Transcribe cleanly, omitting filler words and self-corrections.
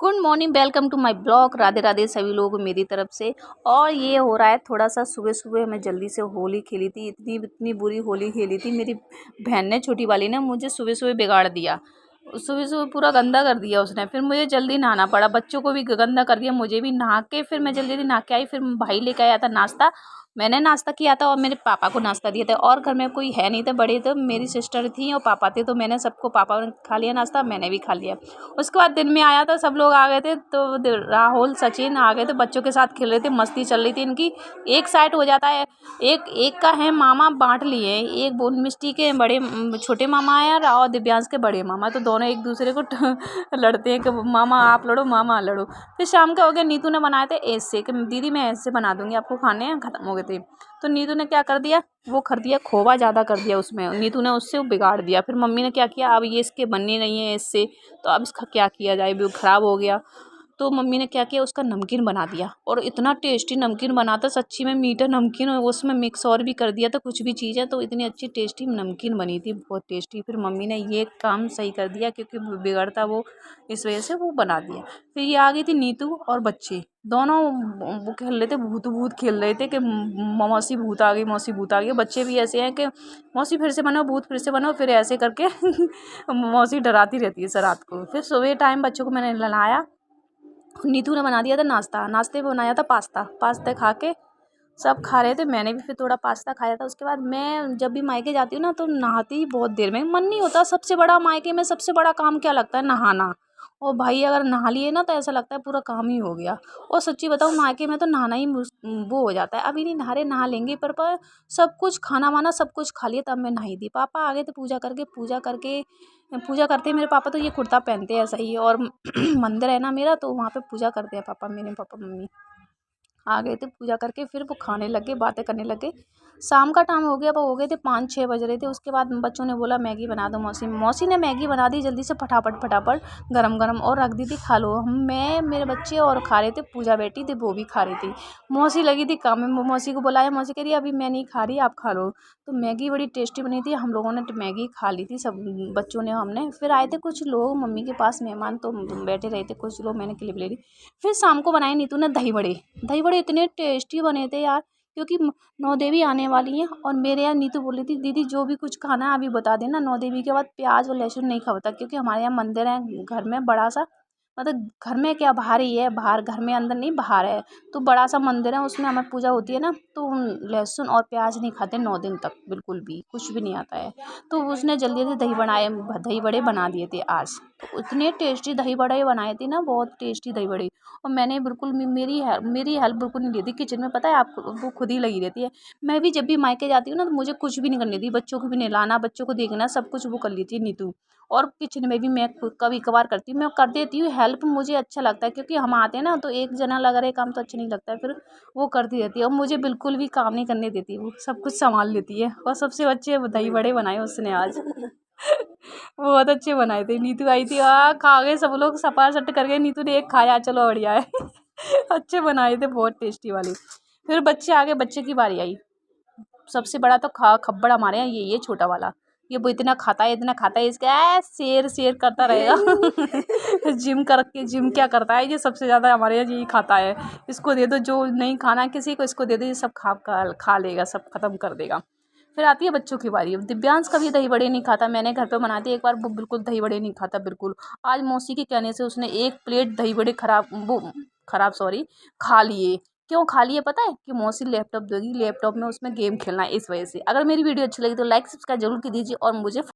Good morning, welcome to my blog. Radhe Radhe सभी लोगों को मेरी तरफ से। और ये हो रहा है थोड़ा सा सुबह सुबह मैं जल्दी से होली खेली थी। इतनी इतनी बुरी होली खेली थी मेरी बहन ने, छोटी वाली ने मुझे सुबह सुबह बिगाड़ दिया। सुबह सुबह पूरा गंदा कर दिया उसने। फिर मुझे जल्दी नहाना पड़ा, बच्चों को भी गंदा कर दिया, मुझे भी नहा के फिर मैं जल्दी जल्दी नहा के आई। फिर भाई लेके आया था नाश्ता, मैंने नाश्ता किया था और मेरे पापा को नाश्ता दिया था। और घर में कोई है नहीं था, बड़े तो मेरी सिस्टर थी और पापा थे, तो मैंने सबको, पापा ने खा लिया नाश्ता, मैंने भी खा लिया। उसके बाद दिन में आया था, सब लोग आ गए थे, तो राहुल सचिन आ गए थे, बच्चों के साथ खेल रहे थे, मस्ती चल रही थी इनकी। एक साइड हो जाता है, एक एक का है मामा बांट लिए, एक बोन मिस्टी के बड़े छोटे मामा है और दिव्यांश के बड़े मामा, तो दोनों एक दूसरे को लड़ते हैं कि मामा आप लड़ो, मामा लड़ो। फिर शाम का हो गया, नीतू ने बनाए थे ऐसे कि दीदी मैं ऐसे बना दूंगी, आपको खाने हैं, खत्म हो गए थे। तो नीतू ने क्या कर दिया, वो कर दिया खोवा ज़्यादा कर दिया उसमें, नीतू ने उससे वो बिगाड़ दिया। फिर मम्मी ने क्या किया, अब ये इसके बनने नहीं है इससे, तो अब इसका क्या किया जाए, भी ख़राब हो गया। तो मम्मी ने क्या किया, उसका नमकीन बना दिया, और इतना टेस्टी नमकीन बना था सच्ची में, मीठा नमकीन, और उसमें मिक्स और भी कर दिया था कुछ भी चीज़ है, तो इतनी अच्छी टेस्टी नमकीन बनी थी, बहुत टेस्टी। फिर मम्मी ने ये काम सही कर दिया, क्योंकि बिगड़ता वो, इस वजह से वो बना दिया। फिर ये आ गई थी नीतू और बच्चे दोनों, वो खेल रहे थे, भूत भूत खेल रहे थे कि मौसी भूत आ गई, मौसी भूत आ गई। बच्चे भी ऐसे हैं कि मौसी फिर से बनो, भूत फिर से बनो, फिर ऐसे करके मौसी डराती रहती है रात को। फिर सुबह टाइम बच्चों को मैंने नहलाया, नीतू ने बना दिया था नाश्ता, नाश्ते में बनाया था पास्ता, पास्ता खा के सब खा रहे थे, मैंने भी फिर थोड़ा पास्ता खाया था। उसके बाद मैं जब भी मायके जाती हूँ ना, तो नहाती ही बहुत देर में, मन नहीं होता। सबसे बड़ा मायके में सबसे बड़ा काम क्या लगता है, नहाना। और भाई अगर नहा लिए ना तो ऐसा लगता है पूरा काम ही हो गया। और सच्ची बताऊँ, मायके में तो नहाना ही वो हो जाता है, अभी नहीं नहा रहे, नहा लेंगे, पर सब कुछ खाना वाना सब कुछ खा लिया तब मैं नहाई थी। पापा आ गए थे पूजा करते हैं मेरे पापा, तो ये कुर्ता पहनते हैं ऐसा ही। और मंदिर है ना मेरा, तो वहाँ पे पूजा करते हैं पापा, मेरे पापा मम्मी आ गए थे पूजा करके। फिर वो खाने लगे, बातें करने लगे। शाम का टाइम हो गया, वो हो गए थे 5-6 बज रहे थे। उसके बाद बच्चों ने बोला मैगी बना दो मौसी, मौसी ने मैगी बना दी जल्दी से, फटाफट फटाफट गरम गरम, और रख दी थी, खा लो। मैं मेरे बच्चे और खा रहे थे, पूजा बैठी थी वो भी खा रही थी, मौसी लगी थी काम में। मौसी को बुलाया, मौसी कह रही अभी मैं नहीं खा रही, आप खा लो। तो मैगी बड़ी टेस्टी बनी थी, हम लोगों ने मैगी खा ली थी सब, बच्चों ने, हमने। फिर आए थे कुछ लोग मम्मी के पास मेहमान, तो बैठे रहे थे कुछ लोग, मैंने क्लिप ले ली। फिर शाम को बनाए नीतू ने दही बड़े, दही बड़े इतने टेस्टी बने थे यार, क्योंकि नौ देवी आने वाली हैं, और मेरे यहाँ नीतू बोल रही थी दीदी जो भी कुछ खाना है अभी बता देना, नौ देवी के बाद प्याज और लहसुन नहीं खाता, क्योंकि हमारे यहाँ मंदिर है घर में बड़ा सा, मतलब घर में क्या, बाहर ही है, बाहर, घर में अंदर नहीं, बाहर है। तो बड़ा सा मंदिर है, उसमें हमारी पूजा होती है ना, तो लहसुन और प्याज नहीं खाते 9 दिन तक, बिल्कुल भी कुछ भी नहीं आता है। तो उसने जल्दी जल्दी दही बड़े बना दिए थे आज, तो इतने टेस्टी दही बड़े बनाए थे ना, बहुत टेस्टी दही बड़े। और मैंने बिल्कुल मेरी हेल्प बिल्कुल नहीं लेती किचन में, पता है आपको, वो खुद ही लगी रहती है। मैं भी जब भी मायके जाती हूँ ना, तो मुझे कुछ भी नहीं करने दी, बच्चों को भी नहलाना, बच्चों को देखना, सब कुछ वो कर लेती है नीतू। और किचन में भी मैं कभी कभार करती हूँ, मैं कर देती हूँ हेल्प, मुझे अच्छा लगता है, क्योंकि हम आते हैं ना, तो एक जना लगा रहे काम तो अच्छा नहीं लगता है, फिर वो करती रहती है, और मुझे बिल्कुल भी काम नहीं करने देती, वो सब कुछ संभाल लेती है। और सबसे अच्छे दही बड़े बनाए उसने आज। बहुत अच्छे बनाए थे। नीतू आई थी, खा गए सब लोग, सपा सट कर गए, नीतू ने एक खाया, चलो बढ़िया है। अच्छे बनाए थे, बहुत टेस्टी वाले। फिर बच्चे आ गए, बच्चे की बारी आई। सबसे बड़ा तो खब्बड़ हमारे यहाँ ये छोटा वाला, ये वो इतना खाता है, इतना खाता है, इसका शेर शेर करता रहेगा। जिम क्या करता है ये, सबसे ज़्यादा हमारे यहाँ यही खाता है। इसको दे दो, जो नहीं खाना किसी को, इसको दे दो, ये सब खा लेगा, सब खत्म कर देगा। फिर आती है बच्चों की बारी। दिव्यांश कभी दही बड़े नहीं खाता, मैंने घर पे बना दिए एक बार, वो बिल्कुल दही बड़े नहीं खाता बिल्कुल। आज मौसी के कहने से उसने 1 प्लेट दही बड़े खराब सॉरी खा लिए। क्यों खा लिए पता है, कि मौसी लैपटॉप देगी, लैपटॉप में उसमें गेम खेलना है, इस वजह से। अगर मेरी वीडियो अच्छी लगी तो लाइक सब्सक्राइब जरूर कीजिए, और मुझे